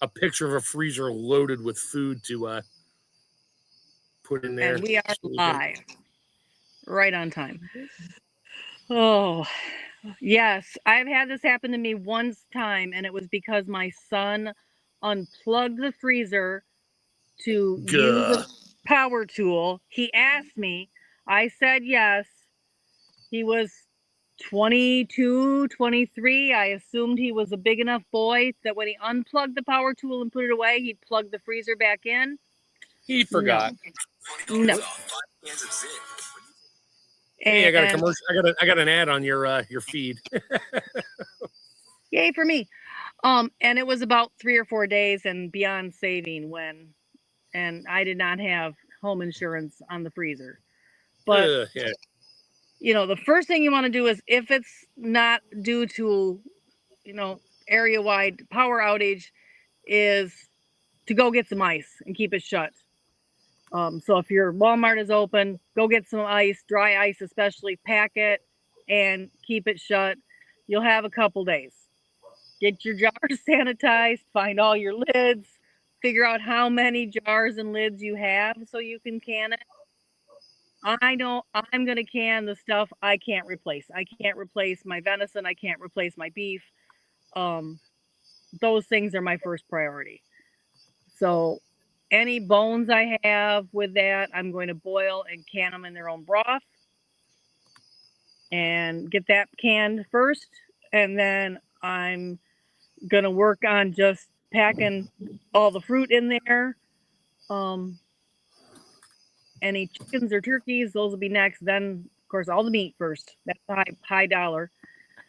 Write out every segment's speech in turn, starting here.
a picture of a freezer loaded with food to put in there. And we are live. Right on time. Oh, yes. I've had this happen to me one time, and it was because my son unplugged the freezer to use a power tool. He asked me. I said yes. He was 22, 23. I assumed he was a big enough boy that when he unplugged the power tool and put it away, he'd plug the freezer back in. He forgot. No. Hey, I got a commercial. I got an ad on your feed. Yay for me. And it was about 3 or 4 days and beyond saving and I did not have home insurance on the freezer. But yeah. You know, the first thing you want to do is, if it's not due to, area-wide power outage, is to go get some ice and keep it shut. So if your Walmart is open, go get some ice, dry ice especially, pack it and keep it shut. You'll have a couple days. Get your jars sanitized, find all your lids, figure out how many jars and lids you have so you can can it. I know I'm going to can the stuff I can't replace. I can't replace my venison. I can't replace my beef. Those things are my first priority. So any bones I have with that, I'm going to boil and can them in their own broth and get that canned first. And then I'm going to work on just packing all the fruit in there. Any chickens or turkeys, those will be next. Then, of course, all the meat first. That's high dollar.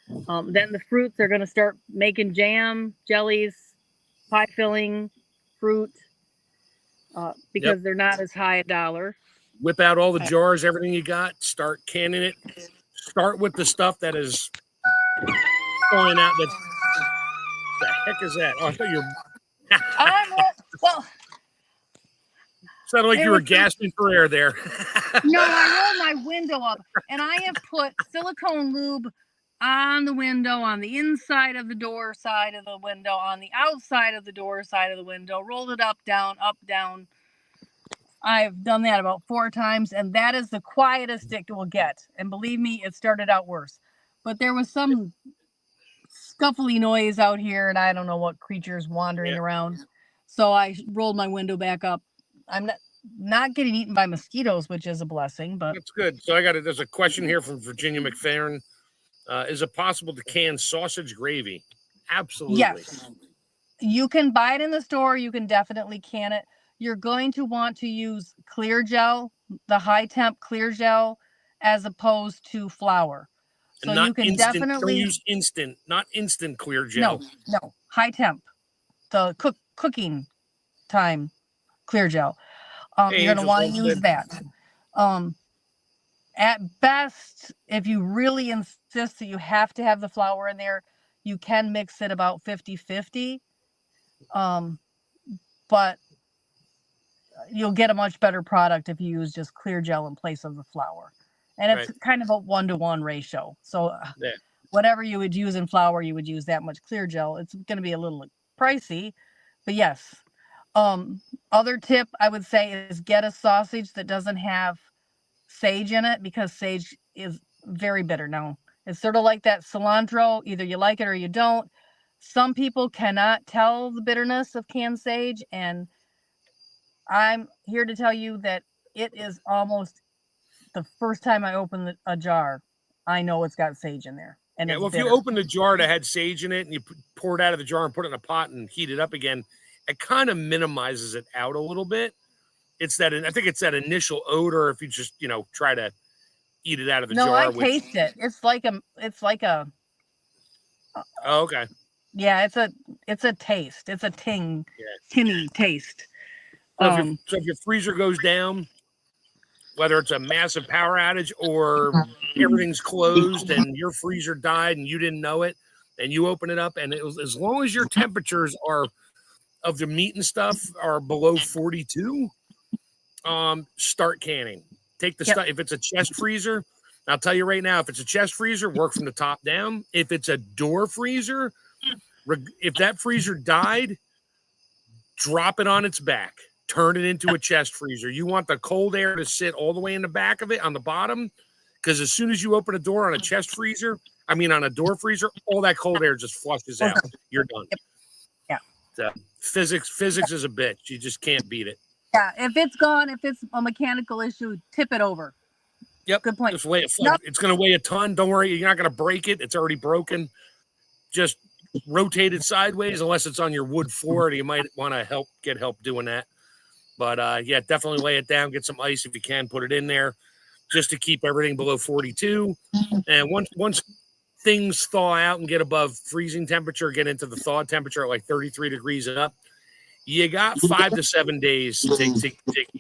Then the fruits are going to start making jam, jellies, pie filling, fruit, because they're not as high a dollar. Whip out all the jars, everything you got. Start canning it. Start with the stuff that is pouring out. The heck is that? Oh, I thought you were. Well. Sounded like you were gasping for air there. No, I rolled my window up, and I have put silicone lube on the window, on the inside of the door side of the window, on the outside of the door side of the window, rolled it up, down, up, down. I've done that about 4 times, and that is the quietest it will get. And believe me, it started out worse. But there was some scuffly noise out here, and I don't know what creatures wandering around. So I rolled my window back up. I'm not getting eaten by mosquitoes, which is a blessing, but that's good. So there's a question here from Virginia McFerrin. Is it possible to can sausage gravy? Absolutely. Yes. You can buy it in the store. You can definitely can it. You're going to want to use clear gel, the high temp clear gel, as opposed to flour. So you can definitely use not instant clear gel. No, high temp, the cooking time clear gel. You're going to want to use that. At best, if you really insist that you have to have the flour in there, you can mix it about 50-50. But you'll get a much better product if you use just clear gel in place of the flour. And it's kind of a 1-to-1 ratio. So whatever you would use in flour, you would use that much clear gel. It's going to be a little pricey, but yes. Other tip I would say is get a sausage that doesn't have sage in it, because sage is very bitter. Now, it's sort of like that cilantro. Either you like it or you don't. Some people cannot tell the bitterness of canned sage, and I'm here to tell you that it is almost the first time I open a jar, I know it's got sage in there. And well, if you open a jar that had sage in it and you pour it out of the jar and put it in a pot and heat it up again, it kind of minimizes it out a little bit. I think it's that initial odor. If you just, try to eat it out of the jar. No, I taste it. It's like a. Oh, okay. Yeah, it's a taste. It's a tinny taste. So if your freezer goes down, whether it's a massive power outage or everything's closed and your freezer died and you didn't know it, and you open it up, and as long as your temperatures are of the meat and stuff are below 42, start canning. Take the stuff. If it's a chest freezer, I'll tell you right now, if it's a chest freezer, work from the top down. If it's a door freezer, if that freezer died, drop it on its back, turn it into a chest freezer. You want the cold air to sit all the way in the back of it on the bottom, because as soon as you open a door on a chest freezer, on a door freezer, all that cold air just flushes out. You're done. Yeah. So physics is a bitch. You just can't beat it. Yeah. If it's gone, if it's a mechanical issue, tip it over. Yep. Good point. Just weigh it. It's going to weigh a ton. Don't worry. You're not going to break it. It's already broken. Just rotate it sideways, unless it's on your wood floor. You might want to get help doing that. But yeah, definitely lay it down. Get some ice if you can. Put it in there just to keep everything below 42. And once things thaw out and get above freezing temperature, get into the thaw temperature at like 33 degrees and up, you got 5 to 7 days to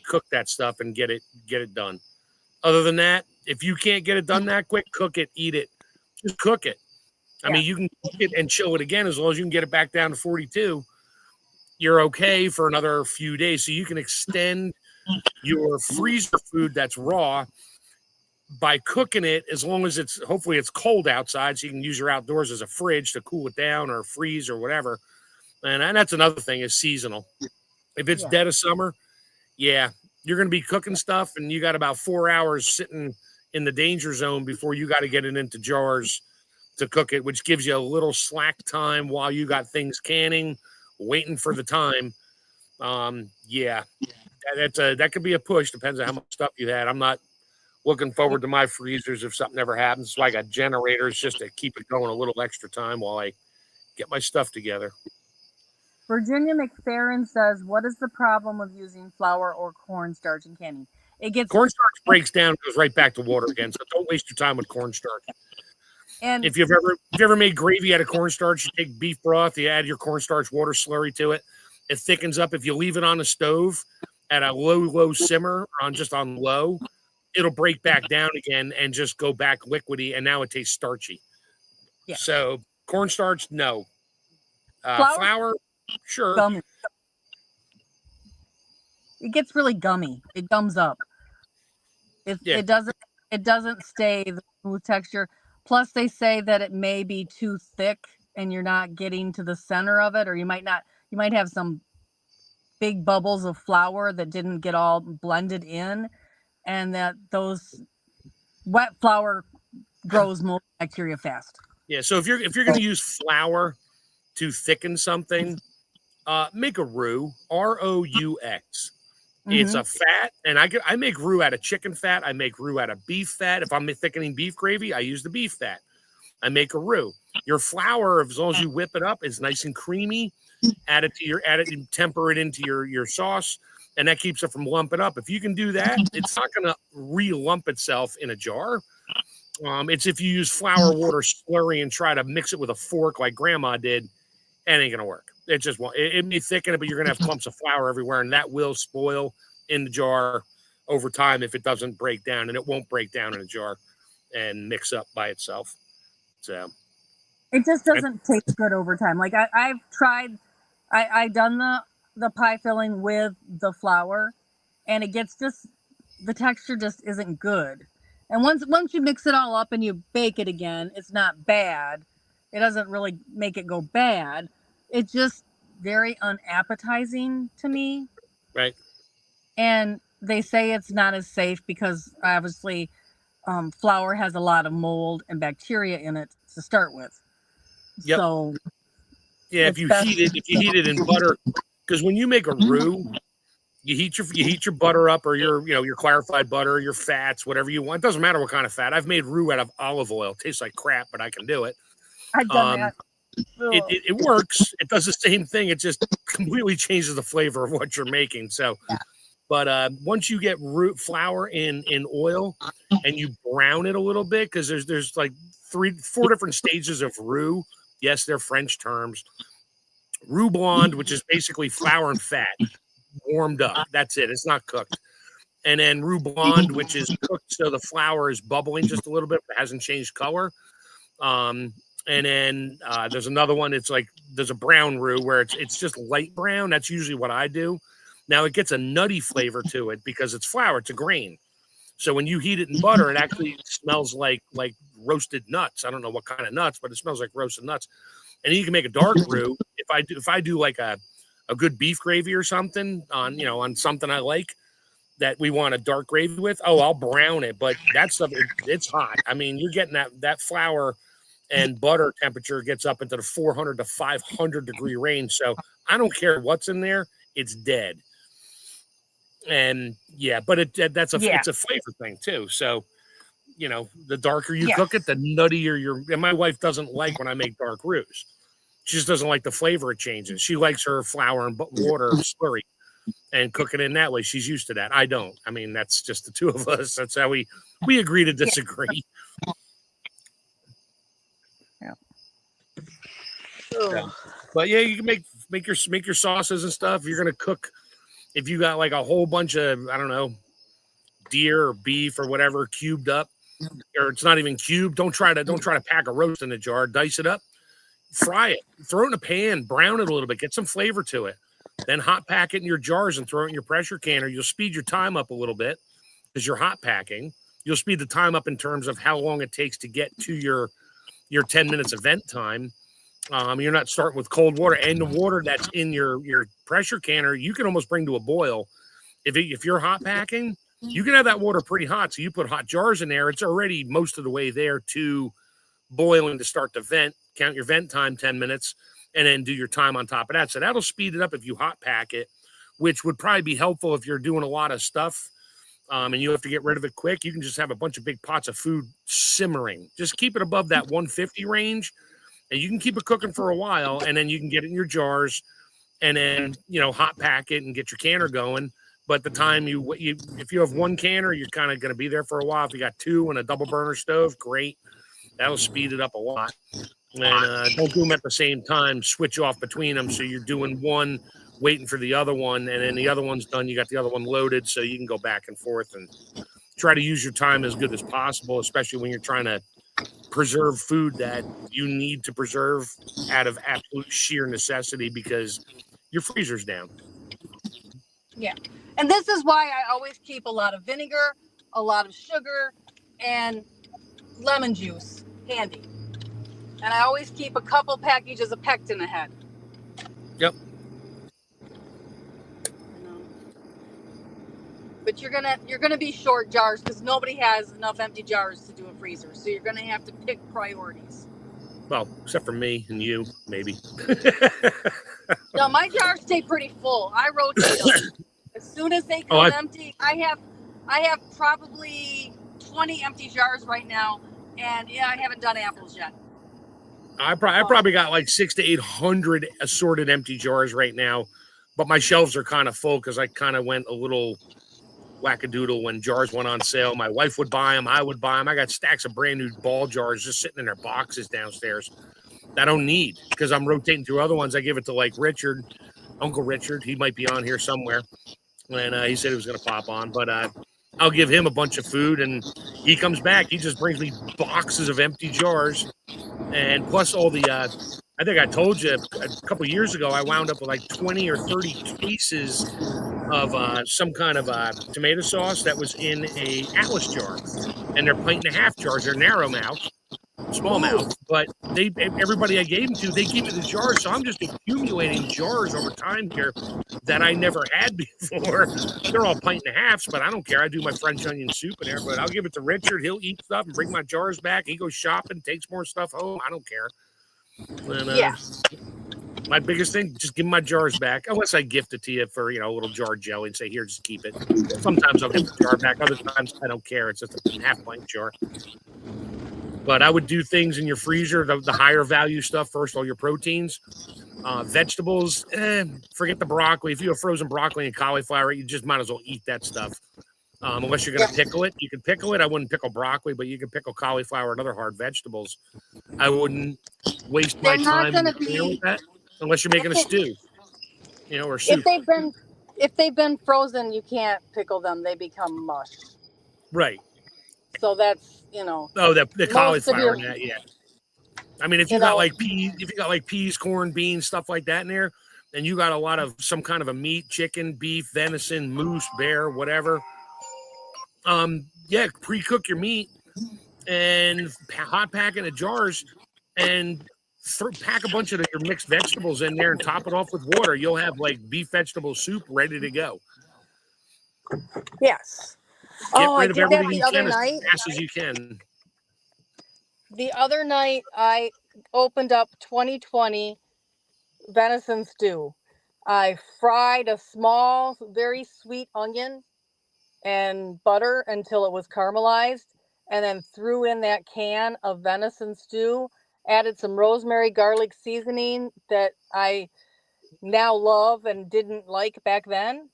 cook that stuff and get it done. Other than that, if you can't get it done that quick, cook it, eat it. Just cook it. I mean, you can cook it and chill it again as long as you can get it back down to 42. You're okay for another few days. So you can extend your freezer food that's raw by cooking it, as long as hopefully it's cold outside, so you can use your outdoors as a fridge to cool it down or freeze or whatever. And that's another thing, is seasonal. If it's dead of summer, you're going to be cooking stuff, and you got about 4 hours sitting in the danger zone before you got to get it into jars to cook it, which gives you a little slack time while you got things canning, waiting for the time. That could be a push. Depends on how much stuff you had. I'm not looking forward to my freezers if something ever happens. So I got generators just to keep it going a little extra time while I get my stuff together. Virginia McFerrin says, what is the problem with using flour or cornstarch in canning? Cornstarch breaks down, goes right back to water again. So don't waste your time with cornstarch. And if you've ever made gravy out of cornstarch, you take beef broth, you add your cornstarch water slurry to it. It thickens up. If you leave it on the stove at a low simmer, on low, it'll break back down again and just go back liquidy, and now it tastes starchy. Yeah. So cornstarch, no. Flour, sure. Gummy. It gets really gummy. It gums up. It doesn't stay the smooth texture. Plus, they say that it may be too thick, and you're not getting to the center of it, or you might have some big bubbles of flour that didn't get all blended in. And that those wet flour grows mold bacteria fast. Yeah, so if you're going to use flour to thicken something, make a roux, ROUX. Mm-hmm. It's a fat, and I make roux out of chicken fat. I make roux out of beef fat. If I'm thickening beef gravy, I use the beef fat. I make a roux. Your flour, as long as you whip it up, is nice and creamy. Add it, temper it into your sauce. And that keeps it from lumping up. If you can do that, it's not going to re-lump itself in a jar. It's if you use flour, water, slurry, and try to mix it with a fork like Grandma did, it ain't going to work. It just won't. It may thicken it, but you're going to have clumps of flour everywhere, and that will spoil in the jar over time if it doesn't break down, and it won't break down in a jar and mix up by itself. So it just doesn't taste good over time. Like I've tried, I've done the pie filling with the flour, and the texture just isn't good. And once you mix it all up and you bake it again, it's not bad. It doesn't really make it go bad. It's just very unappetizing to me. Right. And they say it's not as safe because obviously flour has a lot of mold and bacteria in it to start with. Yep. So yeah, if you heat it in butter, because when you make a roux, you heat your butter up, or your clarified butter, your fats, whatever you want. It doesn't matter what kind of fat. I've made roux out of olive oil. It tastes like crap, but I can do it. I've done that. It works. It does the same thing. It just completely changes the flavor of what you're making. So, but once you get flour in oil and you brown it a little bit, because there's like 4 different stages of roux. Yes, they're French terms. Roux blonde, which is basically flour and fat warmed up. That's it. It's not cooked. And then roux blonde, which is cooked so the flour is bubbling just a little bit, but hasn't changed color. And then there's another one. It's like there's a brown roux where it's just light brown. That's usually what I do. Now it gets a nutty flavor to it because it's flour. It's a grain. So when you heat it in butter, it actually smells like roasted nuts. I don't know what kind of nuts, but it smells like roasted nuts. And you can make a dark roux. If I do like a a good beef gravy or something on, you know, on something I like that we want a dark gravy with, oh, I'll brown it. But that stuff, it's hot. I mean, you're getting that flour and butter temperature gets up into the 400 to 500 degree range. So I don't care what's in there. It's dead. And yeah, but it's a flavor thing too. So, you know, the darker you cook it, the nuttier and my wife doesn't like when I make dark roux. She just doesn't like the flavor it changes. She likes her flour and water slurry and cook it in that way. She's used to that. I don't. I mean, that's just the two of us. That's how we agree to disagree. Yeah. Yeah. But yeah, you can make your sauces and stuff. You're gonna cook. If you got like a whole bunch of, I don't know, deer or beef or whatever cubed up, or it's not even cubed, don't try to pack a roast in a jar. Dice it up, fry it, throw it in a pan, brown it a little bit, get some flavor to it. Then hot pack it in your jars and throw it in your pressure canner. You'll speed your time up a little bit because you're hot packing. You'll speed the time up in terms of how long it takes to get to your 10 minutes event time. You're not starting with cold water, and the water that's in your pressure canner, you can almost bring to a boil. If you're hot packing, you can have that water pretty hot. So you put hot jars in there. It's already most of the way there to boiling to start the vent. Count your vent time 10 minutes, and then do your time on top of that. So that'll speed it up if you hot pack it, which would probably be helpful if you're doing a lot of stuff and you have to get rid of it quick. You can just have a bunch of big pots of food simmering. Just keep it above that 150 range. And you can keep it cooking for a while, and then you can get it in your jars, and then, you know, hot pack it and get your canner going. But the time if you have one canner, you're kind of going to be there for a while. If you got two and a double burner stove, great. That'll speed it up a lot. And don't do them at the same time. Switch off between them, so you're doing one, waiting for the other one, and then the other one's done. You got the other one loaded, so you can go back and forth and try to use your time as good as possible, especially when you're trying to preserve food that you need to preserve out of absolute sheer necessity because your freezer's down. Yeah. And this is why I always keep a lot of vinegar, a lot of sugar, and lemon juice handy. And I always keep a couple packages of pectin ahead. Yep. But you're gonna be short jars because nobody has enough empty jars to do a freezer. So you're gonna have to pick priorities. Well, except for me and you, maybe. No, my jars stay pretty full. I rotate them. As soon as they come empty, I have probably 20 empty jars right now, and I haven't done apples yet. I probably got like 600 to 800 assorted empty jars right now, but my shelves are kind of full because I kind of went a little wackadoodle when jars went on sale. My wife would buy them. I would buy them. I got stacks of brand new ball jars just sitting in their boxes downstairs that I don't need because I'm rotating through other ones. I give it to like Richard, Uncle Richard. He might be on here somewhere. And he said he was going to pop on, but I'll give him a bunch of food and he comes back. He just brings me boxes of empty jars and plus all the, I think I told you a couple years ago, I wound up with like 20 or 30 cases of some kind of tomato sauce that was in a Atlas jar, and they're pint and a half jars. They're narrow mouth, small mouth, but everybody I gave them to, they keep it in jars. So I'm just accumulating jars over time here that I never had before. They're all pint and a halves, but I don't care. I do my French onion soup in there, but I'll give it to Richard. He'll eat stuff and bring my jars back. He goes shopping, takes more stuff home. I don't care. And, my biggest thing, just give my jars back, unless I gift it to you for, a little jar of jelly and say, here, just keep it. Sometimes I'll get the jar back. Other times I don't care. It's just a half pint jar. But I would do things in your freezer, the higher value stuff first, all your proteins. Vegetables, forget the broccoli. If you have frozen broccoli and cauliflower, you just might as well eat that stuff. Unless you're going to pickle it. You can pickle it. I wouldn't pickle broccoli, but you can pickle cauliflower and other hard vegetables. I wouldn't waste my time with that unless you're making a stew, or soup. If they've been frozen, you can't pickle them. They become mush. Right. So that's, Oh, the cauliflower and that, yeah. I mean, if you got like peas, corn, beans, stuff like that in there, and you got a lot of some kind of a meat, chicken, beef, venison, moose, bear, whatever. Pre-cook your meat and hot pack in the jars and pack a bunch of your mixed vegetables in there and top it off with water. You'll have like beef vegetable soup ready to go. Yes. Get rid of everything you can as fast as you can. The other night, I opened up 2020 venison stew. I fried a small, very sweet onion and butter until it was caramelized, and then threw in that can of venison stew, added some rosemary garlic seasoning that I now love and didn't like back then.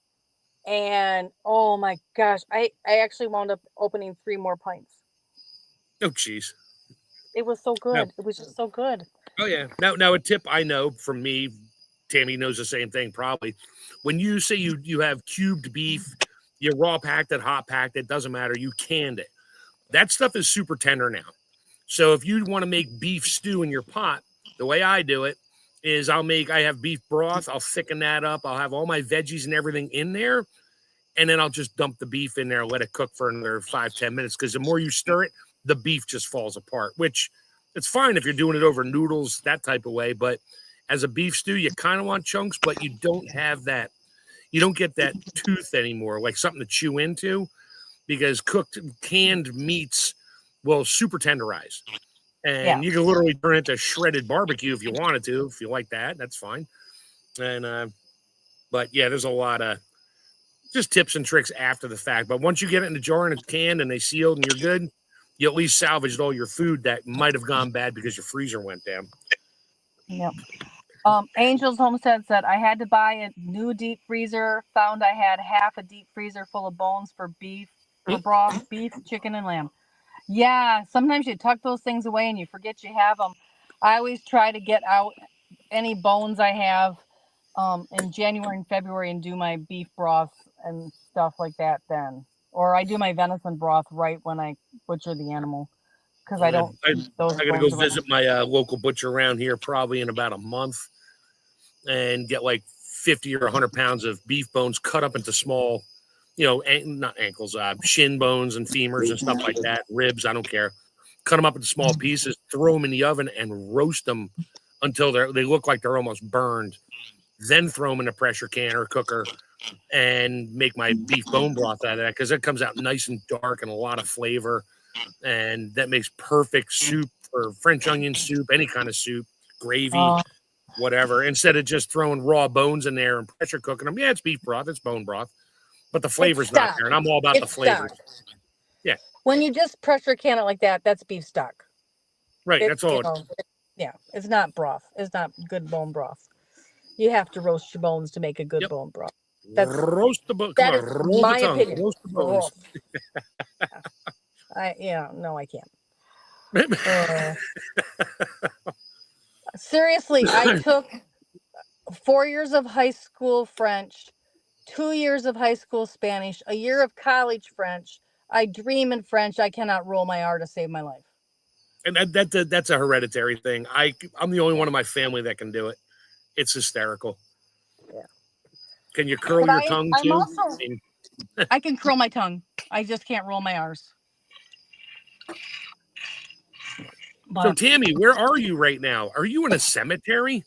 And oh my gosh, I actually wound up opening 3 more pints. Oh, jeez. It was so good. No. It was just so good. Oh, yeah. Now a tip I know from me, Tammy knows the same thing probably. When you say you have cubed beef, you raw packed it, hot packed it, doesn't matter. You canned it. That stuff is super tender now. So if you want to make beef stew in your pot, the way I do it is I have beef broth. I'll thicken that up. I'll have all my veggies and everything in there. And then I'll just dump the beef in there and let it cook for another 5-10 minutes. Because the more you stir it, the beef just falls apart, which it's fine if you're doing it over noodles, that type of way. But as a beef stew, you kind of want chunks, but you don't have that. You don't get that tooth anymore, like something to chew into, because canned meats will super tenderize. And you can literally turn it into shredded barbecue if you wanted to. If you like that, that's fine. And but yeah, there's a lot of just tips and tricks after the fact. But once you get it in the jar and it's canned and they sealed and you're good, you at least salvaged all your food that might have gone bad because your freezer went down. Yep. Angel's Homestead said, I had to buy a new deep freezer. Found I had half a deep freezer full of bones for beef, for broth, beef, chicken, and lamb. Yeah, sometimes you tuck those things away and you forget you have them. I always try to get out any bones I have in January and February and do my beef broth and stuff like that then. Or I do my venison broth right when I butcher the animal. Because I got to go visit my local butcher around here probably in about a month and get like 50 or 100 pounds of beef bones cut up into small, not ankles, shin bones and femurs and stuff like that, ribs, I don't care. Cut them up into small pieces, throw them in the oven and roast them until they look like they're almost burned. Then throw them in a pressure can or cooker and make my beef bone broth out of that because it comes out nice and dark and a lot of flavor. And that makes perfect soup for French onion soup, any kind of soup, gravy, whatever. Instead of just throwing raw bones in there and pressure cooking them. Yeah, it's beef broth, it's bone broth, but the flavor's not there. And I'm all about the flavors. Yeah. When you just pressure can it like that, that's beef stock. Right. That's all. It's not broth. It's not good bone broth. You have to roast your bones to make a good bone broth. Roast the bones. That is my opinion. Roast the bones. I can't. Seriously, I took 4 years of high school French, 2 years of high school Spanish, a year of college French. I dream in French. I cannot roll my R to save my life. And that's a hereditary thing. I'm the only one in my family that can do it. It's hysterical. Yeah. Can you curl your tongue too? I can curl my tongue. I just can't roll my R's. So Tammy, where are you right now? Are you in a cemetery?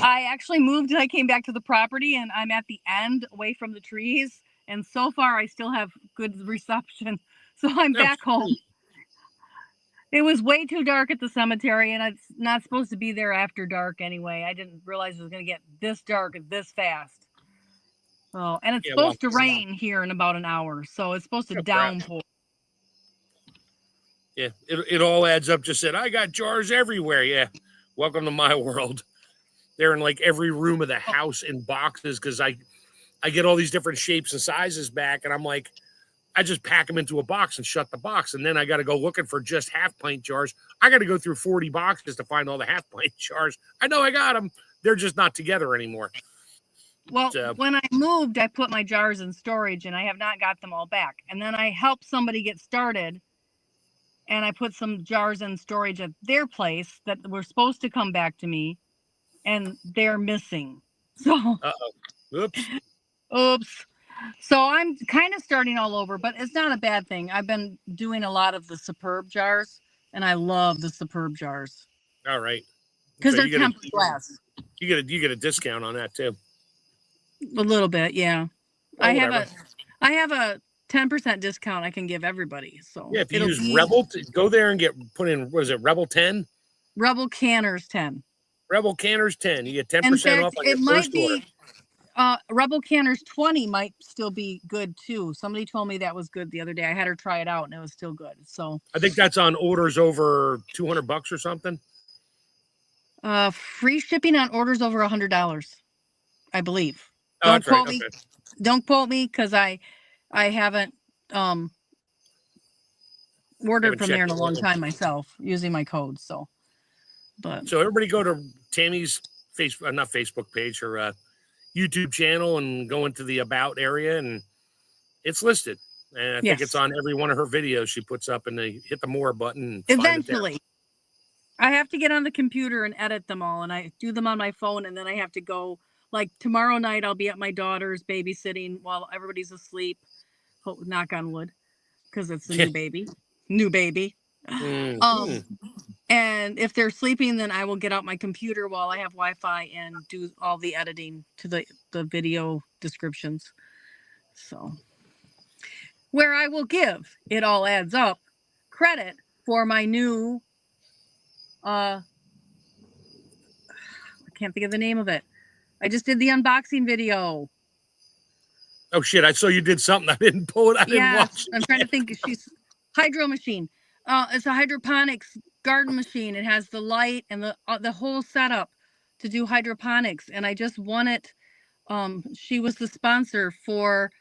I actually moved and I came back to the property and I'm at the end away from the trees. And so far I still have good reception. So I'm back home. It was way too dark at the cemetery and it's not supposed to be there after dark anyway. I didn't realize it was going to get this dark and this fast. So, and it's supposed to rain here in about an hour. So it's supposed to downpour. Yeah, it all adds up. Just said, I got jars everywhere. Yeah, welcome to my world. They're in like every room of the house in boxes because I get all these different shapes and sizes back. And I'm like, I just pack them into a box and shut the box. And then I got to go looking for just half pint jars. I got to go through 40 boxes to find all the half pint jars. I know I got them. They're just not together anymore. Well, when I moved, I put my jars in storage and I have not got them all back. And then I helped somebody get started. And I put some jars in storage at their place that were supposed to come back to me, and they're missing. So, oops. So I'm kind of starting all over, but it's not a bad thing. I've been doing a lot of the Superb jars, and I love the Superb jars. All right. Because So they're tempered glass. You get a discount on that too. A little bit, yeah. Well, I have a 10% discount I can give everybody. So yeah, if you use Rebel, go there and put in, what is it, Rebel 10? Rebel Canners 10. Rebel Canners 10. You get 10% off on your first order. Rebel Canners 20 might still be good too. Somebody told me that was good the other day. I had her try it out and it was still good. So I think that's on orders over $200 or something. Free shipping on orders over $100, I believe. Oh, don't quote me. Okay. Don't quote me because I haven't ordered from there in a long time myself using my code. So everybody go to Tammy's not Facebook page, her YouTube channel, and go into the about area, and it's listed. And I think it's on every one of her videos she puts up, and they hit the more button. Eventually, I have to get on the computer and edit them all, and I do them on my phone, and then I have to go. Like tomorrow night, I'll be at my daughter's babysitting while everybody's asleep. Knock on wood, because it's a new baby. And if they're sleeping, then I will get out my computer while I have Wi-Fi and do all the editing to the video descriptions. So, where I will give, it all adds up, credit for my new, I can't think of the name of it. I just did the unboxing video. Oh shit, I saw you did something. I didn't pull it. I didn't watch it. I'm trying to think. She's Hydro Machine. It's a hydroponics garden machine. It has the light and the whole setup to do hydroponics. And I just won it. She was the sponsor for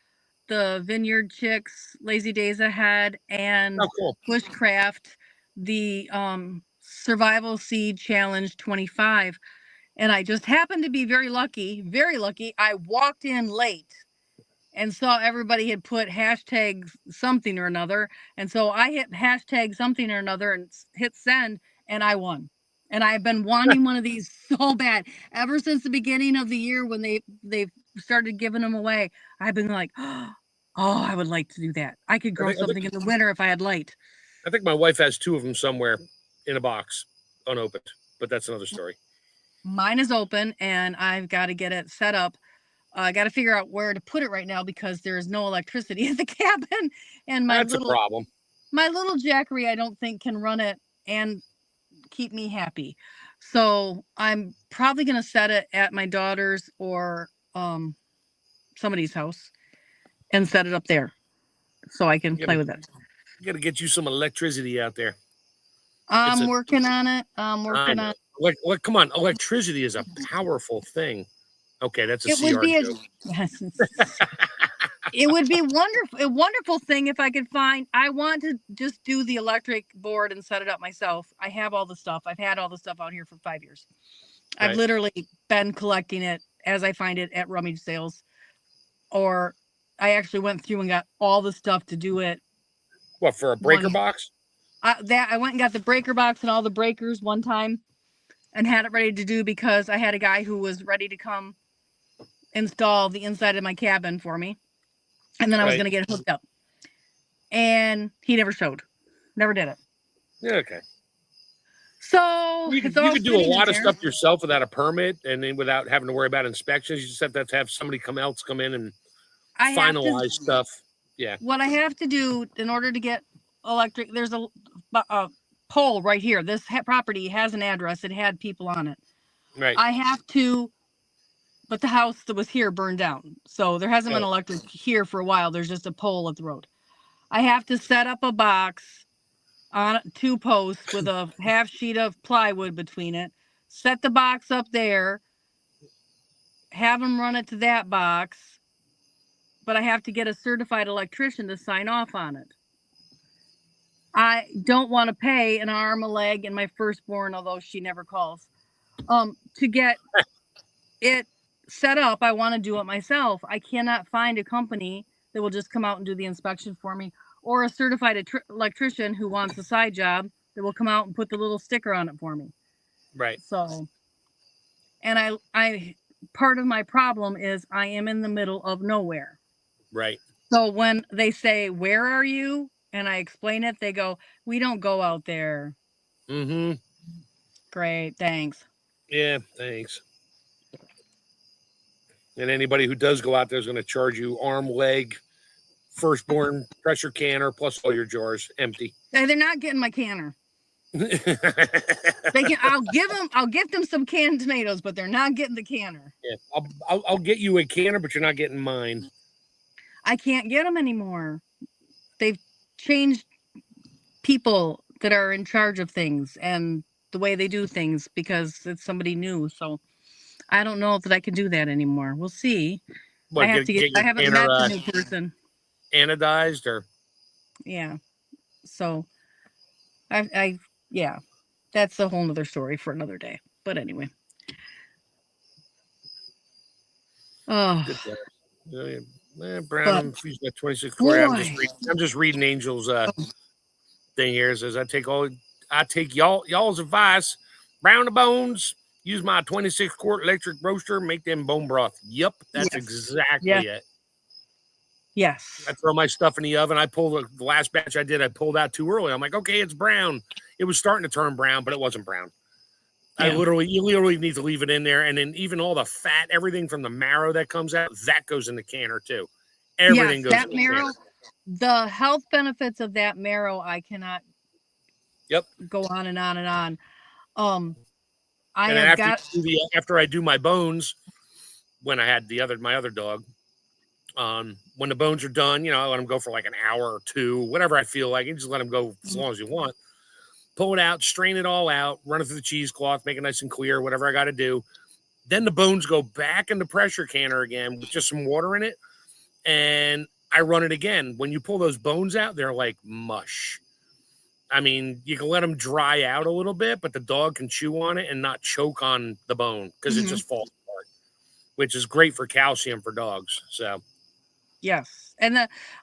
the Vineyard Chicks, Lazy Days Ahead, and Bushcraft, the Survival Seed Challenge 25. And I just happened to be very lucky. I walked in late and saw everybody had put hashtag something or another. And so I hit hashtag something or another and hit send, and I won. And I've been wanting one of these so bad ever since the beginning of the year when they started giving them away. I've been like, oh, I would like to do that. I could grow something in the winter if I had light. I think my wife has 2 of them somewhere in a box, unopened, but that's another story. Mine is open, and I've got to get it set up. I got to figure out where to put it right now because there is no electricity in the cabin, and that's a problem. My little Jackery, I don't think can run it and keep me happy. So I'm probably going to set it at my daughter's or somebody's house and set it up there so I can play with it. You got to get you some electricity out there. I'm working on it. I'm working on it. Come on. Electricity is a powerful thing. Okay, that's a CR joke. It would be a wonderful thing if I could find. I want to just do the electric board and set it up myself. I have all the stuff. I've had all the stuff out here for 5 years. I've literally been collecting it as I find it at rummage sales, or I actually went through and got all the stuff to do it. What, for a breaker box? I went and got the breaker box and all the breakers one time and had it ready to do because I had a guy who was ready to come install the inside of my cabin for me. And then I was going to get it hooked up. And he never showed. Never did it. Yeah, okay. So you could do a lot of stuff yourself without a permit and then without having to worry about inspections. You just have to have somebody come in and finalize stuff. Yeah. What I have to do in order to get electric, there's a pole right here. This property has an address. It had people on it. Right. I have to, but the house that was here burned down. So there hasn't been electric here for a while. There's just a pole at the road. I have to set up a box on 2 posts with a half sheet of plywood between it, set the box up there, have them run it to that box, but I have to get a certified electrician to sign off on it. I don't want to pay an arm, a leg, and my firstborn, although she never calls, to get it set up. I want to do it myself. I cannot find a company that will just come out and do the inspection for me, or a certified electrician who wants a side job that will come out and put the little sticker on it for me. Right. So, and I part of my problem is I am in the middle of nowhere. Right. So when they say, "Where are you?" and I explain it, they go, "We don't go out there." Mm-hmm. Great, thanks. Yeah, thanks. And anybody who does go out there is going to charge you arm, leg, firstborn pressure canner plus all your jars empty. They're not getting my canner. They can. I'll get them some canned tomatoes, but they're not getting the canner. Yeah, I'll get you a canner, but you're not getting mine. I can't get them anymore. They've changed people that are in charge of things and the way they do things because it's somebody new. So I don't know that I can do that anymore. We'll see. What, I haven't met the new person. Anodized or? Yeah. So yeah, that's a whole nother story for another day. But anyway. Oh. Brown, he's got 26 quart. I'm just reading Angel's thing here. It says I take y'all's advice. Brown the bones. Use my 26 quart electric roaster. Make them bone broth. Yep, that's exactly it. Yes. I throw my stuff in the oven. I pulled the last batch I did. I pulled out too early. I'm like, okay, it's brown. It was starting to turn brown, but it wasn't brown. Yeah. You literally need to leave it in there, and then even all the fat, everything from the marrow that comes out, that goes in the canner too. Everything goes in the marrow. The health benefits of that marrow, I cannot. Yep. Go on and on and on. After I do my bones, when I had my other dog, when the bones are done, I let them go for like an hour or two, whatever I feel like, and just let them go as long as you want. Pull it out, strain it all out, run it through the cheesecloth, make it nice and clear, whatever I got to do. Then the bones go back in the pressure canner again with just some water in it, and I run it again. When you pull those bones out, they're like mush. I mean, you can let them dry out a little bit, but the dog can chew on it and not choke on the bone because it just falls apart, which is great for calcium for dogs. So, yes, and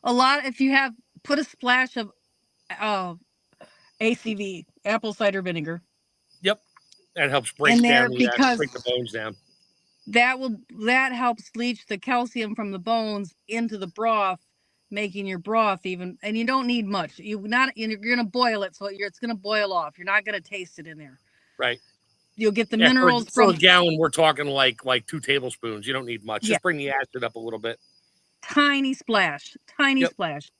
if you put a splash of ACV, apple cider vinegar. Yep, that helps break the bones down. That helps leach the calcium from the bones into the broth, making your broth even. And you don't need much. You're going to boil it, so it's going to boil off. You're not going to taste it in there. Right. You'll get the minerals for a gallon. We're talking like 2 tablespoons. You don't need much. Just bring the acid up a little bit. Tiny splash. Splash.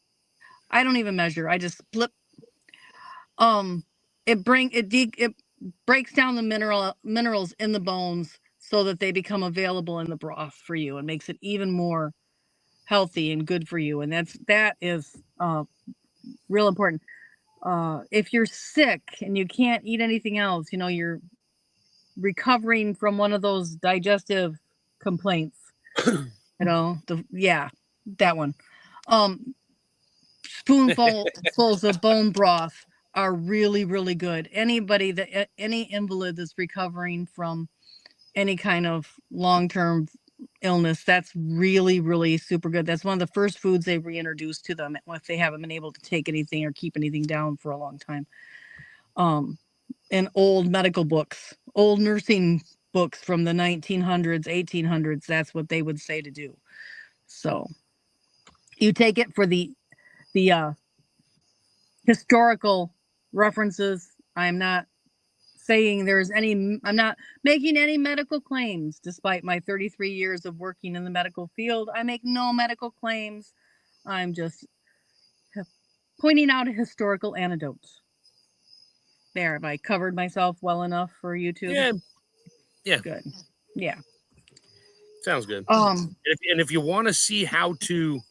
I don't even measure. I just flip. It breaks down the minerals in the bones so that they become available in the broth for you and makes it even more healthy and good for you. And that is real important. If you're sick and you can't eat anything else, you're recovering from one of those digestive complaints, that one. Spoonfuls of bone broth are really, really good. Any invalid that's recovering from any kind of long-term illness, that's really, really super good. That's one of the first foods they reintroduced to them if they haven't been able to take anything or keep anything down for a long time. In old medical books, old nursing books from the 1900s, 1800s, that's what they would say to do. So you take it for the historical references. I'm not saying I'm not making any medical claims. Despite my 33 years of working in the medical field, I make no medical claims. I'm just pointing out a historical anecdote. There, have I covered myself well enough for YouTube? Yeah. Good. Yeah. Sounds good. If you want to see how to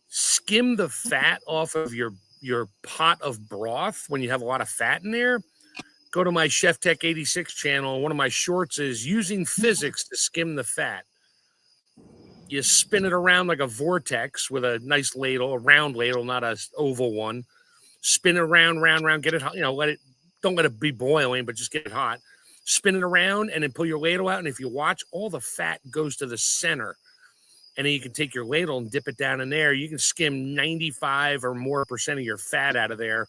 skim the fat off of your pot of broth when you have a lot of fat in there, go to my Chef Tech 86 channel. One of my shorts is using physics to skim the fat. You spin it around like a vortex with a nice ladle, a round ladle, not an oval one. Spin it round, get it hot, don't let it be boiling, but just get it hot. Spin it around and then pull your ladle out. And if you watch, all the fat goes to the center. And then you can take your ladle and dip it down in there. You can skim 95 or more % of your fat out of there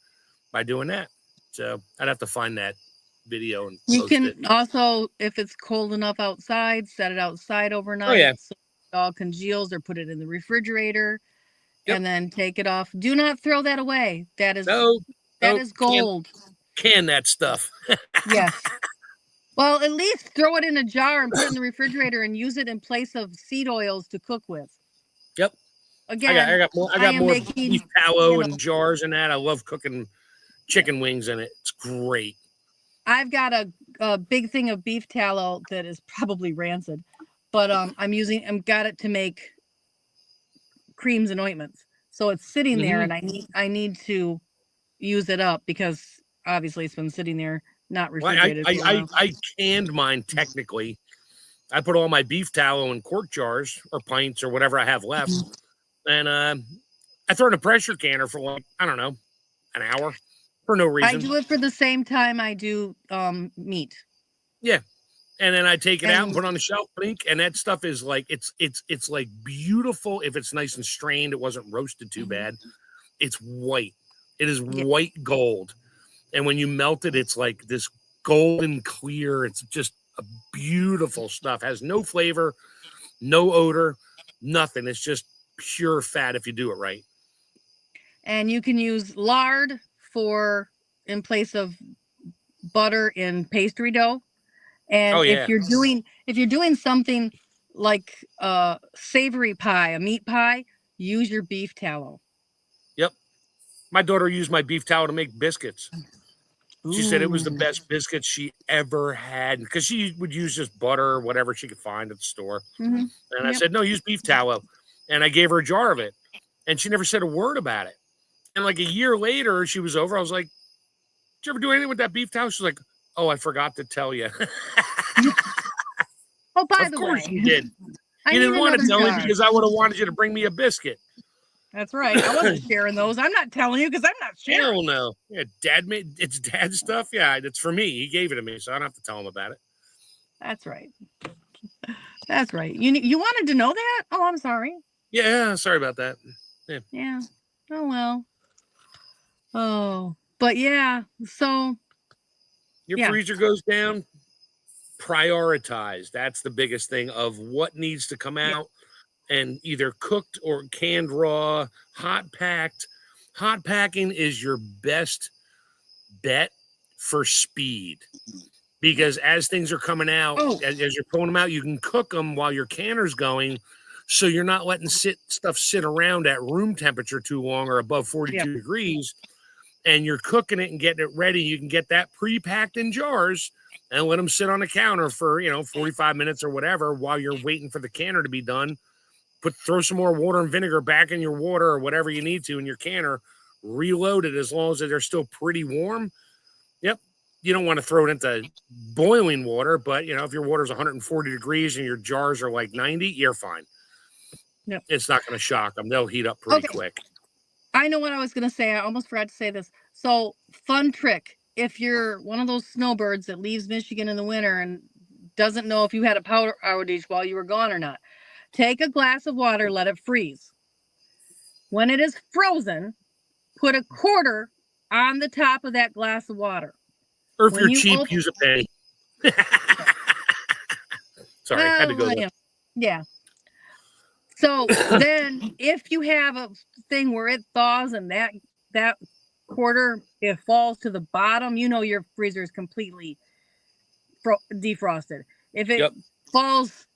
by doing that. So I'd have to find that video. And you can also, if it's cold enough outside, set it outside overnight. Oh, yeah. So it all congeals, or put it in the refrigerator and then take it off. Do not throw that away. That is gold. Can that stuff. Yes. Well, at least throw it in a jar and put it in the refrigerator and use it in place of seed oils to cook with. Yep. Again, I got more making, beef tallow and jars and that. I love cooking chicken wings in it. It's great. I've got a big thing of beef tallow that is probably rancid, but I'm got it to make creams and ointments. So it's sitting there, and I need to use it up because obviously it's been sitting there not refrigerated. I canned mine technically. I put all my beef tallow in quart jars or pints or whatever I have left, and I throw in a pressure canner for like, I don't know, an hour for no reason. I do it for the same time I do meat. Yeah. And then I take it out and put it on the shelf, and that stuff is like it's like beautiful if it's nice and strained. It wasn't roasted too bad. It's white. It is white gold. And when you melt it, it's like this golden clear. It's just a beautiful stuff. Has no flavor, no odor, nothing. It's just pure fat if you do it right. And you can use lard in place of butter in pastry dough. And if you're doing something like savory pie, a meat pie, use your beef tallow. Yep. My daughter used my beef tallow to make biscuits. She said it was the best biscuits she ever had because she would use just butter or whatever she could find at the store. And I said, no, use beef tallow. And I gave her a jar of it. And she never said a word about it. And like a year later, she was over. I was like, did you ever do anything with that beef tallow? She's like, oh, I forgot to tell you. Oh, by the way. Of course you did. You didn't want to tell me because I would have wanted you to bring me a biscuit. That's right. I wasn't sharing those. I'm not telling you because I'm not sharing. Hell no. Yeah, it's dad's stuff. Yeah, it's for me. He gave it to me, so I don't have to tell him about it. That's right. That's right. You wanted to know that? Oh, I'm sorry. Yeah, sorry about that. Yeah. Oh, well. Oh, but yeah. So. Your freezer goes down. Prioritize. That's the biggest thing of what needs to come out and either cooked or canned raw, hot packed. Hot packing is your best bet for speed because as things are coming out, as you're pulling them out, you can cook them while your canner's going. So you're not letting stuff sit around at room temperature too long or above 42 degrees. And you're cooking it and getting it ready. You can get that pre-packed in jars and let them sit on the counter for, 45 minutes or whatever while you're waiting for the canner to be done. Throw some more water and vinegar back in your water or whatever you need to in your canner. Reload it as long as they're still pretty warm. Yep. You don't want to throw it into boiling water, but, if your water's 140 degrees and your jars are like 90, you're fine. Yep. It's not going to shock them. They'll heat up pretty quick. I know what I was going to say. I almost forgot to say this. So, fun trick. If you're one of those snowbirds that leaves Michigan in the winter and doesn't know if you had a power outage while you were gone or not, take a glass of water, let it freeze. When it is frozen, put a quarter on the top of that glass of water. Or if you're cheap, use a penny. Sorry, I had to go there. Yeah. So then if you have a thing where it thaws and that quarter, it falls to the bottom, your freezer is completely defrosted. If it falls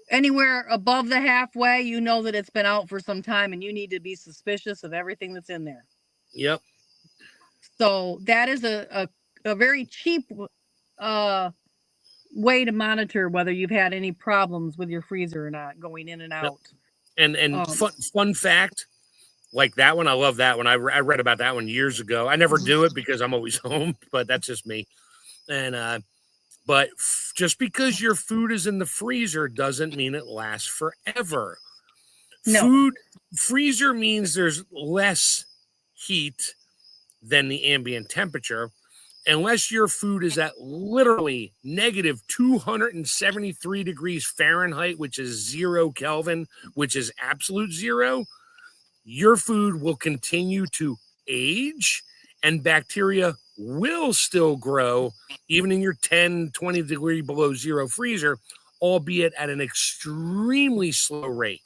anywhere above the halfway, you know that it's been out for some time and you need to be suspicious of everything that's in there. Yep. So that is a very cheap way to monitor whether you've had any problems with your freezer or not going in and out. And fun fact, like that one, I love that one. I read about that one years ago. I never do it because I'm always home, but that's just me. And but just because your food is in the freezer doesn't mean it lasts forever. No. Freezer means there's less heat than the ambient temperature. Unless your food is at literally negative 273 degrees Fahrenheit, which is 0 Kelvin, which is absolute zero, your food will continue to age and bacteria will still grow even in your 10, 20 degree below zero freezer, albeit at an extremely slow rate.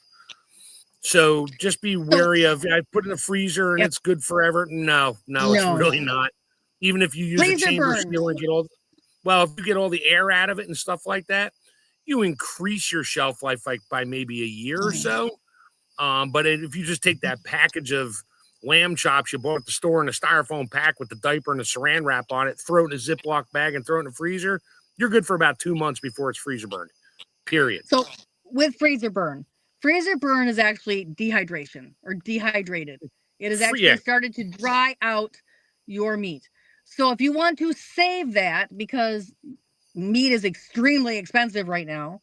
So just be wary of, I put in the freezer and it's good forever. No, it's really not. Even if you use a chamber seal and get all, Well, if you get all the air out of it and stuff like that, you increase your shelf life like by maybe a year or so. But if you just take that package of lamb chops you bought at the store in a styrofoam pack with the diaper and the saran wrap on it, throw it in a Ziploc bag and throw it in the freezer, you're good for about 2 months before it's freezer burned. Period. So with freezer burn is actually dehydration or dehydrated. It has actually started to dry out your meat. So if you want to save that, because meat is extremely expensive right now,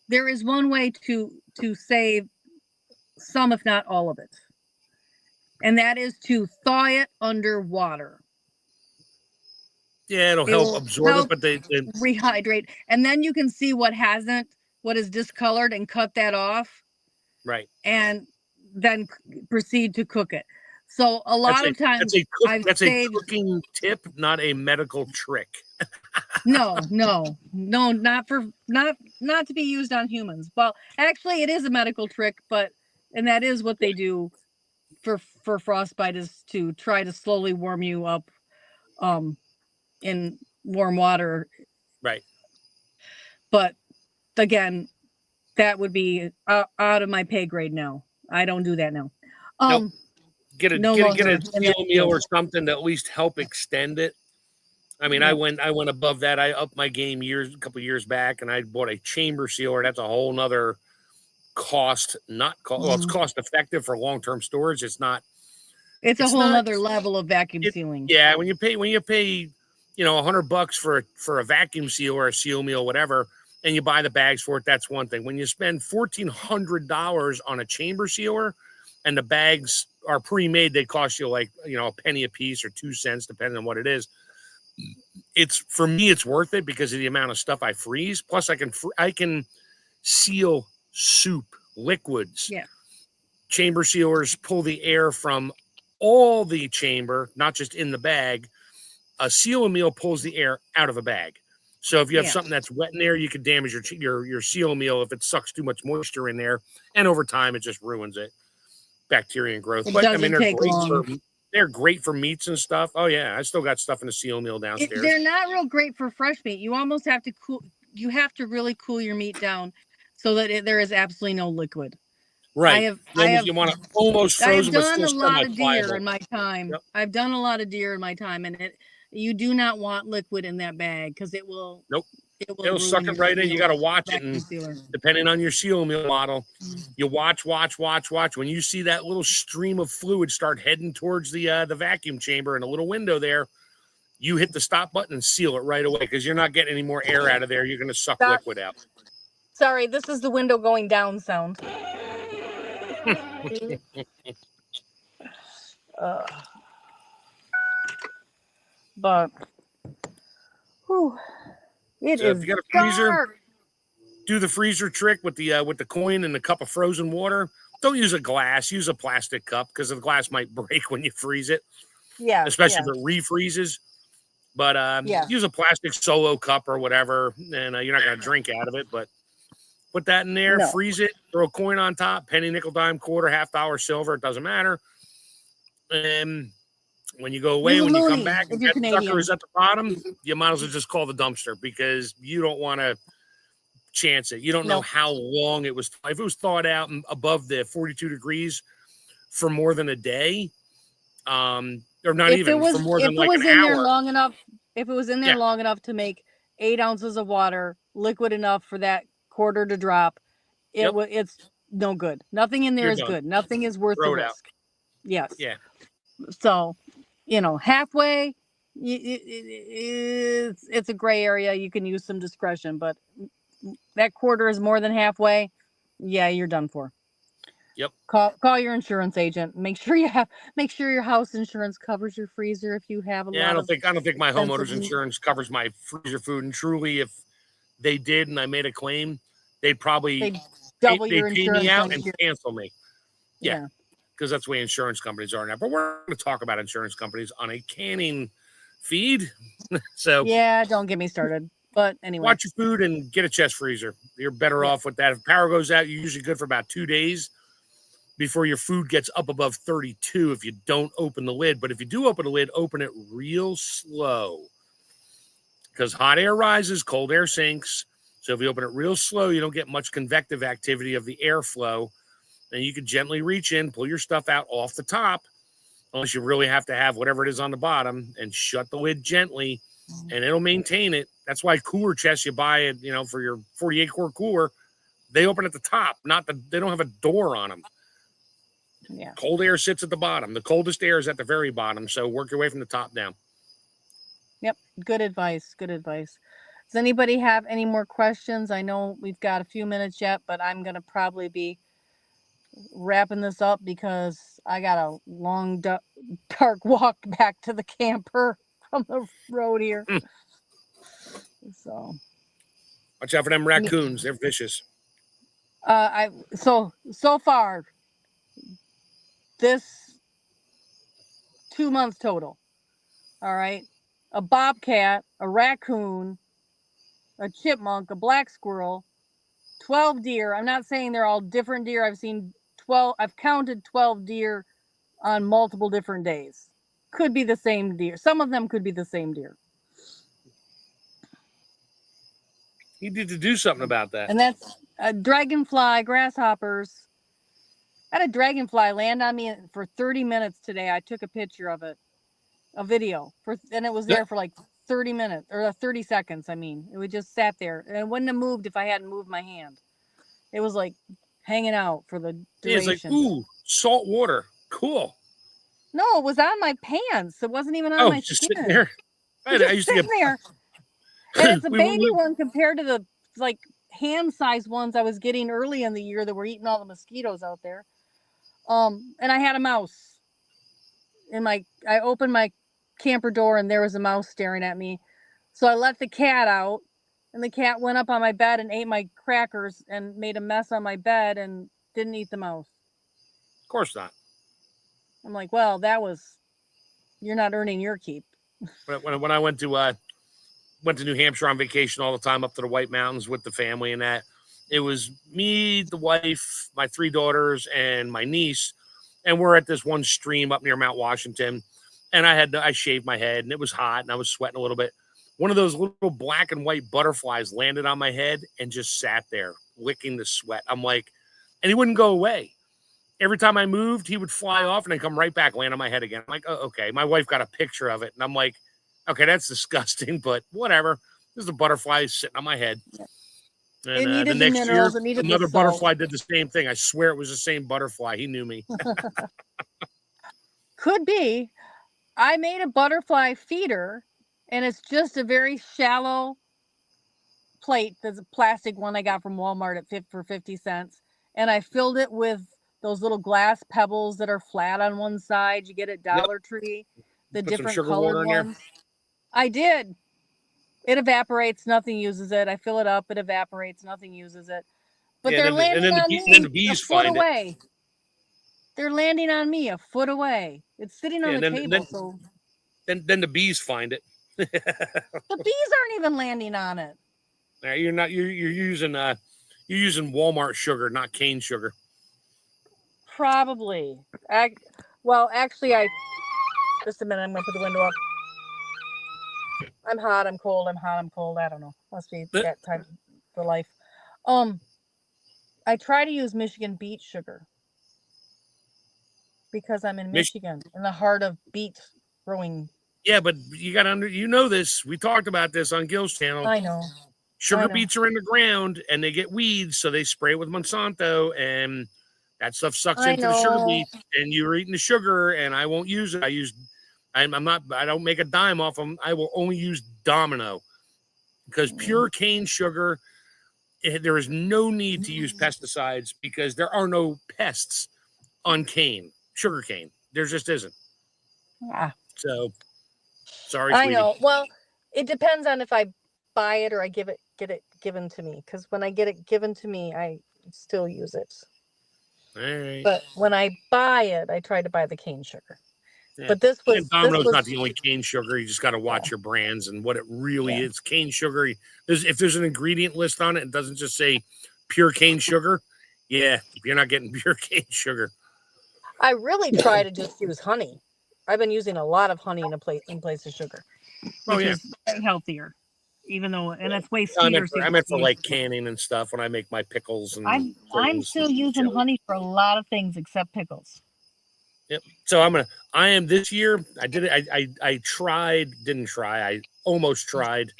there is one way to save some, if not all of it. And that is to thaw it underwater. Yeah, it'll help absorb it, but they rehydrate. And then you can see what is discolored and cut that off. Right. And then proceed to cook it. So a lot of times that's a cooking tip, not a medical trick. No, not to be used on humans. Well, actually it is a medical trick, and that is what they do for frostbite, is to try to slowly warm you up in warm water. Right. But again, that would be out of my pay grade now. I don't do that now. Nope. Get a steel meal or something to at least help extend it. I mean, I went above that. I upped my game a couple years back, and I bought a chamber sealer. That's a whole nother cost. Well, it's cost effective for long-term storage. It's not. It's a whole other level of vacuum sealing. Yeah, when you pay, $100 for a vacuum seal or a seal meal, whatever, and you buy the bags for it, that's one thing. When you spend $1,400 on a chamber sealer, and the bags are pre-made, they cost you like, a penny a piece or 2 cents, depending on what it is. For me, it's worth it because of the amount of stuff I freeze. Plus, I can seal soup, liquids. Yeah. Chamber sealers pull the air from all the chamber, not just in the bag. A seal meal pulls the air out of a bag. So if you have something that's wet in there, you could damage your seal meal if it sucks too much moisture in there, and over time it just ruins it. Bacteria and growth. But I mean, they're great for meats and stuff. Oh yeah, I still got stuff in the seal meal downstairs. They're not real great for fresh meat. You almost have to you have to really cool your meat down so that there is absolutely no liquid. Right. You want to almost frozen. I've done a lot of deer in my time. Yep. I've done a lot of deer in my time, and you do not want liquid in that bag because it will. Nope. It'll suck it right in. You got to watch it, and depending on your seal meal model, you watch. When you see that little stream of fluid start heading towards the vacuum chamber in a little window there, you hit the stop button and seal it right away because you're not getting any more air out of there. You're going to suck liquid out. Sorry, this is the window going down sound. But, whew. If you got a freezer, do the freezer trick with the coin and the cup of frozen water. Don't use a glass. Use a plastic cup because the glass might break when you freeze it. Yeah, especially if it refreezes. But use a plastic Solo cup or whatever, and you're not going to drink out of it. But put that in there, freeze it, throw a coin on top, penny, nickel, dime, quarter, $50, silver. It doesn't matter. And when you go away, when you come back, and that sucker is at the bottom, you might as well just call the dumpster because you don't want to chance it. You don't know how long it was. If it was thawed out above the 42 degrees for more than a day, or not even for more than like an hour. If it was in there long enough to make 8 ounces of water, liquid enough for that quarter to drop, it's no good. Nothing in there is good. Nothing is worth the risk. Yes. Yeah. So, halfway, it's a gray area. You can use some discretion, but that quarter is more than halfway. Yeah, you're done for. Yep. Call your insurance agent. Make sure your house insurance covers your freezer if you have a lot. I don't think my homeowner's insurance covers my freezer food. And truly, if they did and I made a claim, they'd probably double your pay insurance me out and cancel me. Yeah. Because that's the way insurance companies are now. But we're going to talk about insurance companies on a canning feed. So don't get me started. But anyway, watch your food and get a chest freezer. You're better off with that. If power goes out, you're usually good for about 2 days before your food gets up above 32 if you don't open the lid. But if you do open the lid, open it real slow. because hot air rises, cold air sinks. So if you open it real slow, you don't get much convective activity of the airflow. And you can gently reach in, pull your stuff out off the top, unless you really have to have whatever it is on the bottom, and shut the lid gently, and it'll maintain it. That's why cooler chests you buy it, for your 48 quart cooler, they open at the top, they don't have a door on them. Yeah. Cold air sits at the bottom. The coldest air is at the very bottom. So work your way from the top down. Yep. Good advice. Good advice. Does anybody have any more questions? I know we've got a few minutes yet, but I'm going to probably be wrapping this up because I got a long, dark walk back to the camper from the road here. So watch out for them raccoons. They're vicious. So far, this 2 months total. All right. A bobcat, a raccoon, a chipmunk, a black squirrel, 12 deer. I'm not saying they're all different deer. I've counted 12 deer on multiple different days. Could be the same deer. Some of them could be the same deer. You need to do something about that. And that's a dragonfly, grasshoppers. I had a dragonfly land on me for 30 minutes today. I took a picture of it, a video, and it was there for like 30 minutes or 30 seconds. I mean, it would just sat there and it wouldn't have moved if I hadn't moved my hand. It was like hanging out for the duration. It's like, ooh, salt water. Cool. No, it was on my pants. It wasn't even on my just skin. sitting there. I used to get there. And it's a baby one compared to the like hand-sized ones I was getting early in the year that were eating all the mosquitoes out there. And I had a mouse I opened my camper door and there was a mouse staring at me. So I let the cat out and the cat went up on my bed and ate my crackers and made a mess on my bed and didn't eat the mouse. Of course not. I'm like, well, you're not earning your keep. When I went to New Hampshire on vacation all the time up to the White Mountains with the family and that, it was me, the wife, my 3 daughters, and my niece. And we're at this one stream up near Mount Washington. And I shaved my head and it was hot and I was sweating a little bit. One of those little black and white butterflies landed on my head and just sat there licking the sweat. I'm like, and he wouldn't go away. Every time I moved, he would fly off and then come right back, land on my head again. I'm like, oh, okay. My wife got a picture of it. And I'm like, okay, that's disgusting, but whatever. There's a butterfly sitting on my head. And the next year, another butterfly did the same thing. I swear it was the same butterfly. He knew me. Could be. I made a butterfly feeder, and it's just a very shallow plate. There's a plastic one I got from Walmart for 50 cents. And I filled it with those little glass pebbles that are flat on one side. You get at Dollar Tree, the different colored ones. I did. It evaporates, nothing uses it. I fill it up, it evaporates, nothing uses it. But they're landing on me a foot away. They're landing on me a foot away. It's sitting on the table. Then the bees find it. The bees aren't even landing on it. You're using Walmart sugar, not cane sugar. Probably. Actually, just a minute. I'm going to put the window up. I'm hot, I'm cold, I'm hot, I'm cold. I don't know. Must be that time for life. I try to use Michigan beet sugar because I'm in Michigan, in the heart of beet growing. Yeah, but you got this. We talked about this on Gil's channel. I know. Sugar beets are in the ground and they get weeds, so they spray it with Monsanto and that stuff sucks into the sugar beets and you're eating the sugar and I won't use it. I don't make a dime off them. I will only use Domino because pure cane sugar, there is no need to use pesticides because there are no pests on sugar cane. There just isn't. Yeah. So, sorry, I know. Well, it depends on if I buy it or I get it given to me. Because when I get it given to me, I still use it. All right. But when I buy it, I try to buy the cane sugar. Yeah. But Domino's not the only cane sugar. You just got to watch your brands and what it really is. Cane sugar. If there's an ingredient list on it, it doesn't just say pure cane sugar. Yeah, you're not getting pure cane sugar. I really try to just use honey. I've been using a lot of honey in place of sugar. Which is healthier. even though, and it's way I sweeter. meant for like canning and stuff when I make my pickles and I'm still using honey for a lot of things except pickles. Yep. So I am this year. I did it. I almost tried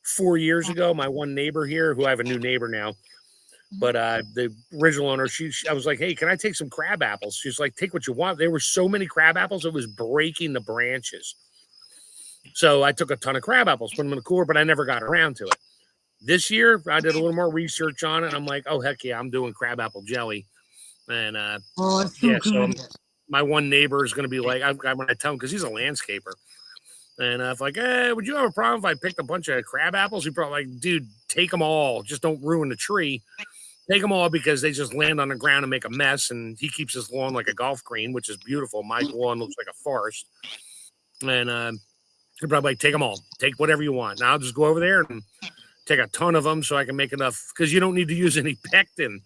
4 years ago. My one neighbor here, who I have a new neighbor now, but the original owner, I was like, hey, can I take some crab apples? She's like, take what you want. There were so many crab apples, it was breaking the branches. So I took a ton of crab apples, put them in the cooler, but I never got around to it. This year, I did a little more research on it. And I'm like, oh, heck yeah, I'm doing crab apple jelly. And it's so good. My one neighbor is going to be like, I'm going to tell him because he's a landscaper. And if like, hey, would you have a problem if I picked a bunch of crab apples? He'd probably like, dude, take them all. Just don't ruin the tree. Take them all because they just land on the ground and make a mess. And he keeps his lawn like a golf green, which is beautiful. My lawn looks like a forest. And he'd probably like, take them all. Take whatever you want. Now I'll just go over there and take a ton of them so I can make enough. Because you don't need to use any pectin.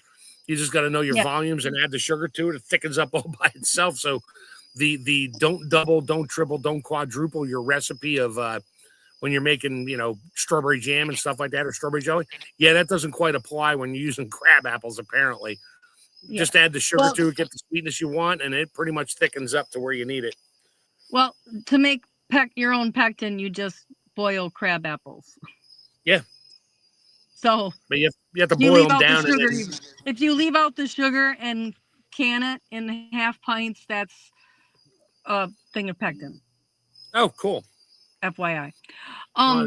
You just got to know your volumes and add the sugar to it. It thickens up all by itself. So the don't double, don't triple, don't quadruple your recipe of when you're making, strawberry jam and stuff like that, or strawberry jelly. Yeah, that doesn't quite apply when you're using crab apples, apparently. Yeah. Just add the sugar to it, get the sweetness you want, and it pretty much thickens up to where you need it. Well, to make your own pectin, you just boil crab apples. Yeah. So, but you have to boil them down. If you leave out the sugar and can it in half pints, that's a thing of pectin. Oh, cool. FYI.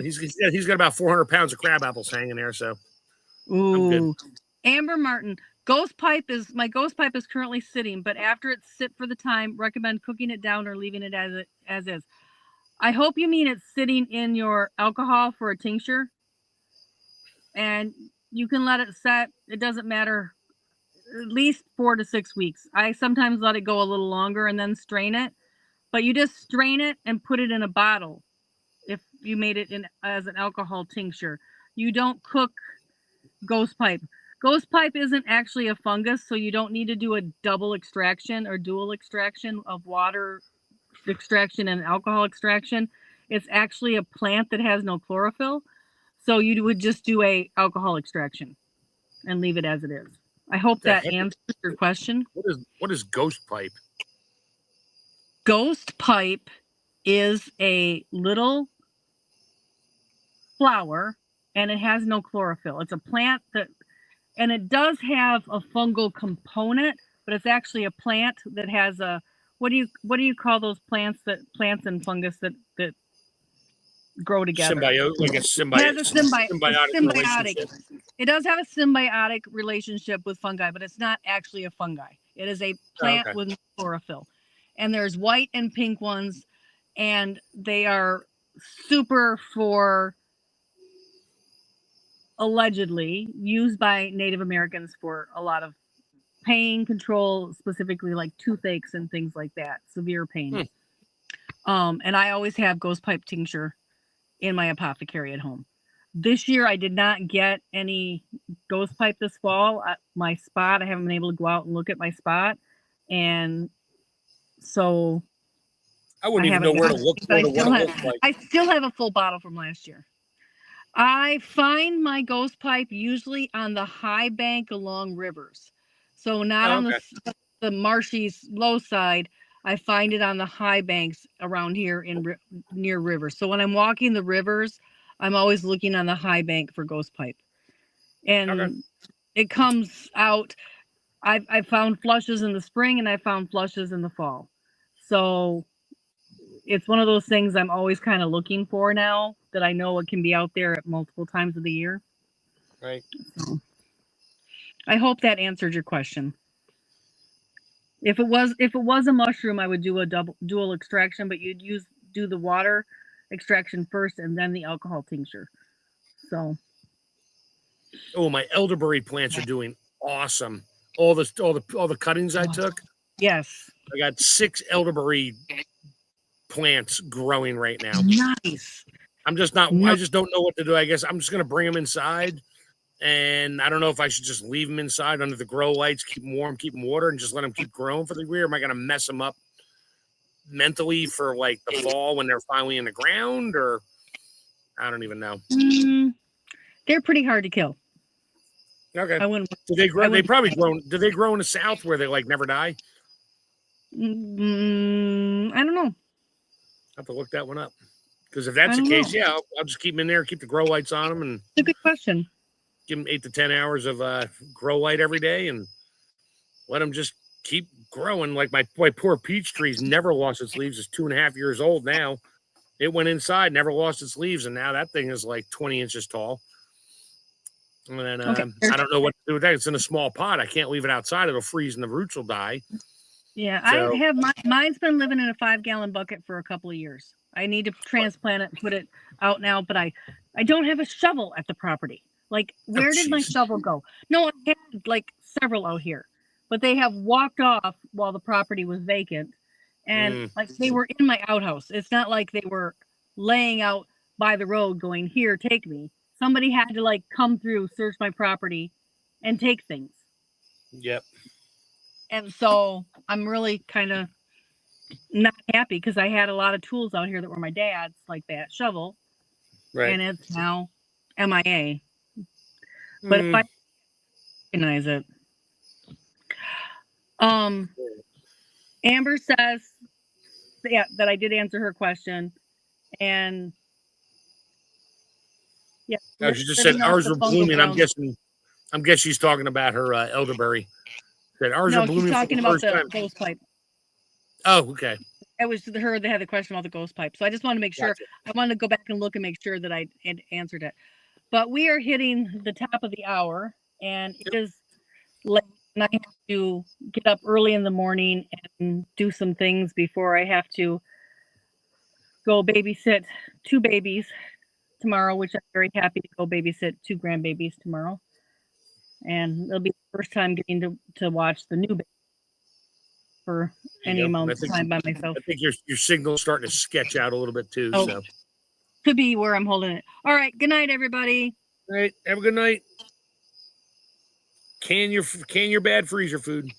He's got about 400 pounds of crab apples hanging there. So, ooh. Amber Martin, my ghost pipe is currently sitting, but after it's sit for the time, recommend cooking it down or leaving it as is. I hope you mean it's sitting in your alcohol for a tincture. And you can let it set. It doesn't matter. At least 4 to 6 weeks. I sometimes let it go a little longer and then strain it. But you just strain it and put it in a bottle. If you made it as an alcohol tincture, you don't cook ghost pipe. Ghost pipe isn't actually a fungus, so you don't need to do a double extraction or dual extraction of water extraction and alcohol extraction. It's actually a plant that has no chlorophyll. So you would just do a alcohol extraction and leave it as it is. I hope that answers your question. What is ghost pipe? Ghost pipe is a little flower and it has no chlorophyll. It's a plant and it does have a fungal component, but it's actually a plant that has a, what do you call those plants and fungus that grow together? Like a symbiotic relationship. It does have a symbiotic relationship with fungi, but it's not actually a fungi. It is a plant with chlorophyll. And there's white and pink ones, and they are super for, allegedly, used by Native Americans for a lot of pain control, specifically like toothaches and things like that, severe pain. And I always have ghost pipe tincture in my apothecary at home. This year, I did not get any ghost pipe this fall. My spot, I haven't been able to go out and look at my spot. And so I wouldn't even know where to look for what it looks like. I still have a full bottle from last year. I find my ghost pipe usually on the high bank along rivers. So not on the marshy low side. I find it on the high banks around here near rivers. So when I'm walking the rivers, I'm always looking on the high bank for ghost pipe. And it comes out. I found flushes in the spring and I found flushes in the fall. So it's one of those things I'm always kind of looking for now that I know it can be out there at multiple times of the year. Right. So I hope that answered your question. If it was a mushroom, I would do a dual extraction, but you'd do the water extraction first and then the alcohol tincture. So. Oh, my elderberry plants are doing awesome. All the cuttings I took. Yes. I got 6 elderberry plants growing right now. Nice. I just don't know what to do. I guess I'm just gonna bring them inside. And I don't know if I should just leave them inside under the grow lights, keep them warm, keep them water, and just let them keep growing for the year. Am I going to mess them up mentally for like the fall when they're finally in the ground? Or I don't even know. They're pretty hard to kill. Okay. I wouldn't. Do they grow? They probably grow. Do they grow in the South where they like never die? I don't know. I have to look that one up. Because if that's the case, yeah, I'll just keep them in there, keep the grow lights on them, and it's a good question. Give them 8 to 10 hours of grow light every day, and let them just keep growing. Like my poor peach tree's never lost its leaves. It's 2.5 years old now. It went inside, never lost its leaves, and now that thing is like 20 inches tall. And then I don't know what to do with that. It's in a small pot. I can't leave it outside. It'll freeze and the roots will die. Yeah, so, I have mine's been living in a 5-gallon bucket for a couple of years. I need to transplant it and put it out now, but I don't have a shovel at the property. Like, where did my shovel go? No, I had like several out here, but they have walked off while the property was vacant. And like they were in my outhouse. It's not like they were laying out by the road going, here, take me. Somebody had to like come through, search my property and take things. Yep. And so I'm really kind of not happy because I had a lot of tools out here that were my dad's, like that shovel. Right. And it's now MIA. But if I recognize it. Amber says that I did answer her question. And yeah. No, she just said ours were blooming. I'm guessing she's talking about her elderberry. That ours are blooming. She's talking about the ghost pipe. Oh, okay. It was her that had the question about the ghost pipe. So I just wanted to make sure. Gotcha. I wanted to go back and look and make sure that I had answered it. But we are hitting the top of the hour, and it is late, and I have to get up early in the morning and do some things before I have to go babysit 2 babies tomorrow, which I'm very happy to go babysit 2 grandbabies tomorrow. And it'll be the first time getting to watch the new baby for any amount of time by myself. I think your signal's starting to sketch out a little bit too. So could be where I'm holding it. All right. Good night, everybody. All right. Have a good night. Can your bad freezer food.